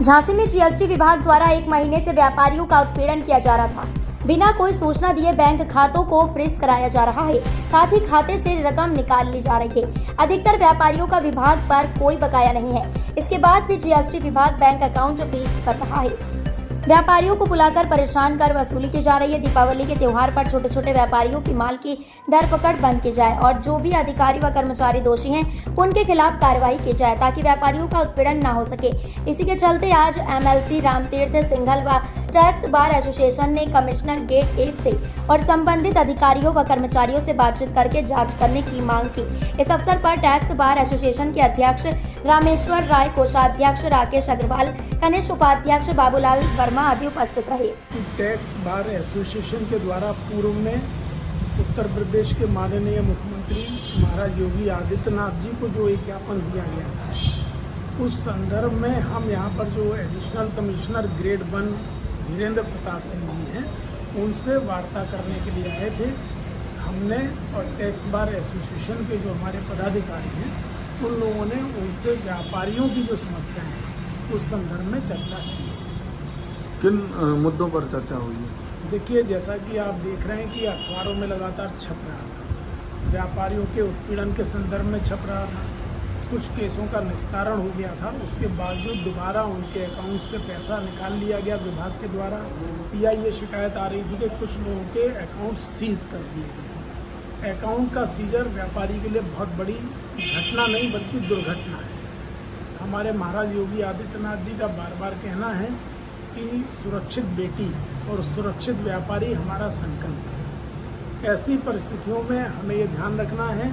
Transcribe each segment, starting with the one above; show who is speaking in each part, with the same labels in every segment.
Speaker 1: झांसी में जीएसटी विभाग द्वारा 1 महीने से व्यापारियों का उत्पीड़न किया जा रहा था। बिना कोई सूचना दिए बैंक खातों को फ्रीज कराया जा रहा है, साथ ही खाते से रकम निकाल ली जा रही है। अधिकतर व्यापारियों का विभाग पर कोई बकाया नहीं है। इसके बाद भी जीएसटी विभाग बैंक अकाउंट फ्रीज कर रहा है। व्यापारियों को बुलाकर परेशान कर वसूली की जा रही है। दीपावली के त्योहार पर छोटे छोटे व्यापारियों की माल की धरपकड़ बंद की जाए और जो भी अधिकारी व कर्मचारी दोषी हैं उनके खिलाफ कार्रवाई की जाए ताकि व्यापारियों का उत्पीड़न न हो सके। इसी के चलते आज एमएलसी रामतीर्थ सिंघल व टैक्स बार एसोसिएशन ने कमिश्नर गेट 1 से और संबंधित अधिकारियों व कर्मचारियों से बातचीत करके जांच करने की मांग की। इस अवसर पर टैक्स बार एसोसिएशन के अध्यक्ष रामेश्वर राय, कोषाध्यक्ष राकेश अग्रवाल, कनिष्ठ उपाध्यक्ष बाबूलाल वर्मा आदि उपस्थित रहे।
Speaker 2: टैक्स बार एसोसिएशन के द्वारा पूर्व में उत्तर प्रदेश के माननीय मुख्यमंत्री महाराज योगी आदित्यनाथ जी को जो एक ज्ञापन दिया गया था, उस संदर्भ में हम यहाँ पर जो additional commissioner grade 1 Dhirendra Pratap Singh ji हैं, उनसे वार्ता करने के लिए आए थे। हमने और टैक्स बार एसोसिएशन के जो हमारे पदाधिकारी हैं, उन लोगों ने उनसे व्यापारियों की जो समस्याएं हैं उस संदर्भ में चर्चा की।
Speaker 3: किन मुद्दों पर चर्चा हुई है?
Speaker 2: देखिए, जैसा कि आप देख रहे हैं कि अखबारों में लगातार छप रहा था, व्यापारियों के उत्पीड़न के संदर्भ में छप रहा था। कुछ केसों का निस्तारण हो गया था, उसके बावजूद दोबारा उनके अकाउंट से पैसा निकाल लिया गया विभाग के द्वारा, या ये शिकायत आ रही थी कि कुछ लोगों के अकाउंट सीज कर दिए गए। अकाउंट का सीजर व्यापारी के लिए बहुत बड़ी घटना नहीं बल्कि दुर्घटना है। हमारे महाराज योगी आदित्यनाथ जी का बार बार कहना है कि सुरक्षित बेटी और सुरक्षित व्यापारी हमारा संकल्प है। ऐसी परिस्थितियों में हमें ये ध्यान रखना है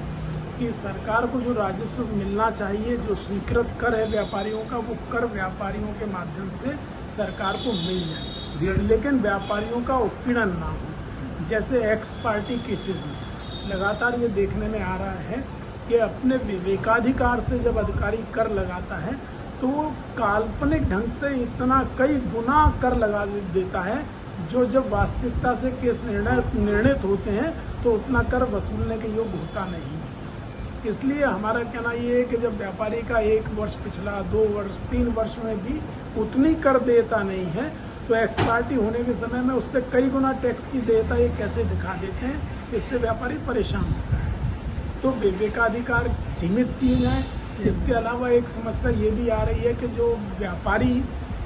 Speaker 2: कि सरकार को जो राजस्व मिलना चाहिए, जो स्वीकृत कर है व्यापारियों का, वो कर व्यापारियों के माध्यम से सरकार को मिल जाए, लेकिन व्यापारियों का उत्पीड़न ना हो। जैसे एक्स पार्टी केसेस में लगातार ये देखने में आ रहा है कि अपने विवेकाधिकार से जब अधिकारी कर लगाता है तो वो काल्पनिक ढंग से इतना कई गुना कर लगा देता है, जो जब वास्तविकता से केस निर्णित होते हैं तो उतना कर वसूलने के योग्य होता नहीं। इसलिए हमारा कहना ये है कि जब व्यापारी का 1 वर्ष पिछला, 2 वर्ष, 3 वर्ष में भी उतनी कर देता नहीं है, तो एक्स पार्टी होने के समय में उससे कई गुना टैक्स की देयता ये कैसे दिखा देते हैं, इससे व्यापारी परेशान होता है। तो विवेकाधिकार सीमित किए जाएँ। इसके अलावा एक समस्या ये भी आ रही है कि जो व्यापारी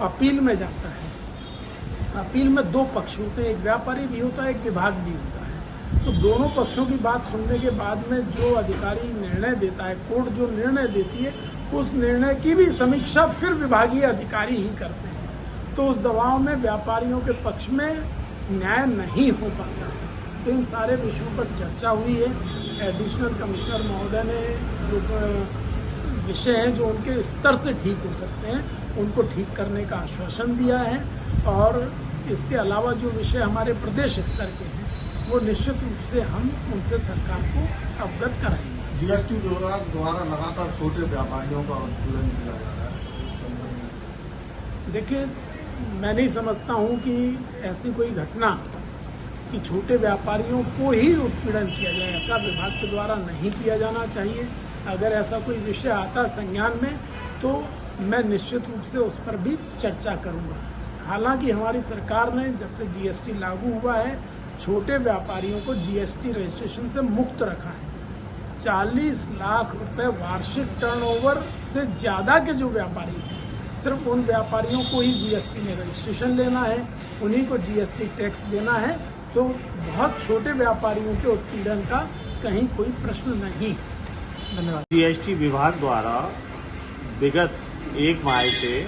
Speaker 2: अपील में जाता है, अपील में 2 पक्ष होते हैं, एक व्यापारी भी होता है, एक विभाग भी होता है। तो दोनों पक्षों की बात सुनने के बाद में जो अधिकारी निर्णय देता है, कोर्ट जो निर्णय देती है, उस निर्णय की भी समीक्षा फिर विभागीय अधिकारी ही करते हैं। तो उस दबाव में व्यापारियों के पक्ष में न्याय नहीं हो पाता। तो इन सारे विषयों पर चर्चा हुई है। एडिशनल कमिश्नर महोदय ने जो विषय हैं जो उनके स्तर से ठीक हो सकते हैं, उनको ठीक करने का आश्वासन दिया है, और इसके अलावा जो विषय हमारे प्रदेश स्तर के हैं वो निश्चित रूप से हम उनसे सरकार को अवगत कराएंगे।
Speaker 3: जीएसटी विभाग द्वारा लगातार छोटे व्यापारियों का उत्पीड़न किया जा रहा है।
Speaker 2: देखिए, मैं नहीं समझता हूँ कि ऐसी कोई घटना कि छोटे व्यापारियों को ही उत्पीड़न किया जाए, ऐसा विभाग के द्वारा नहीं किया जाना चाहिए। अगर ऐसा कोई विषय आता संज्ञान में तो मैं निश्चित रूप से उस पर भी चर्चा करूँगा। हालांकि हमारी सरकार ने जब से जीएसटी लागू हुआ है, छोटे व्यापारियों को जीएसटी रजिस्ट्रेशन से मुक्त रखा है। 40 लाख रुपए वार्षिक टर्नओवर से ज़्यादा के जो व्यापारी हैं, सिर्फ उन व्यापारियों को ही जीएसटी में रजिस्ट्रेशन लेना है, उन्हीं को जीएसटी टैक्स देना है। तो बहुत छोटे व्यापारियों के उत्पीड़न का कहीं कोई प्रश्न नहीं।
Speaker 4: धन्यवाद। जीएसटी विभाग द्वारा विगत 1 माह से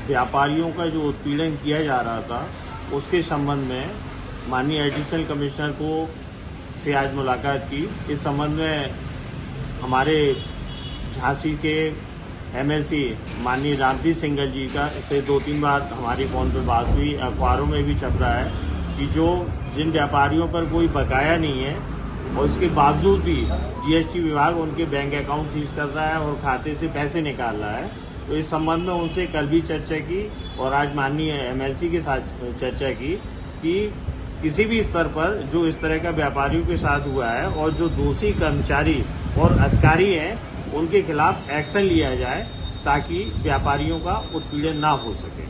Speaker 4: व्यापारियों का जो उत्पीड़न किया जा रहा था, उसके संबंध में माननीय एडिशनल कमिश्नर को से आज मुलाकात की। इस संबंध में हमारे झांसी के एमएलसी माननीय रामतीर्थ सिंघल जी का से 2-3 बार हमारी फोन पर बात हुई। अखबारों में भी छप रहा है कि जिन व्यापारियों पर कोई बकाया नहीं है और इसके बावजूद भी जीएसटी विभाग उनके बैंक अकाउंट सीज कर रहा है और खाते से पैसे निकाल रहा है। तो इस संबंध में उनसे कल भी चर्चा की और आज माननीय एमएलसी के साथ चर्चा की कि किसी भी स्तर पर जो इस तरह का व्यापारियों के साथ हुआ है और जो दोषी कर्मचारी और अधिकारी हैं, उनके खिलाफ एक्शन लिया जाए ताकि व्यापारियों का उत्पीड़न ना हो सके।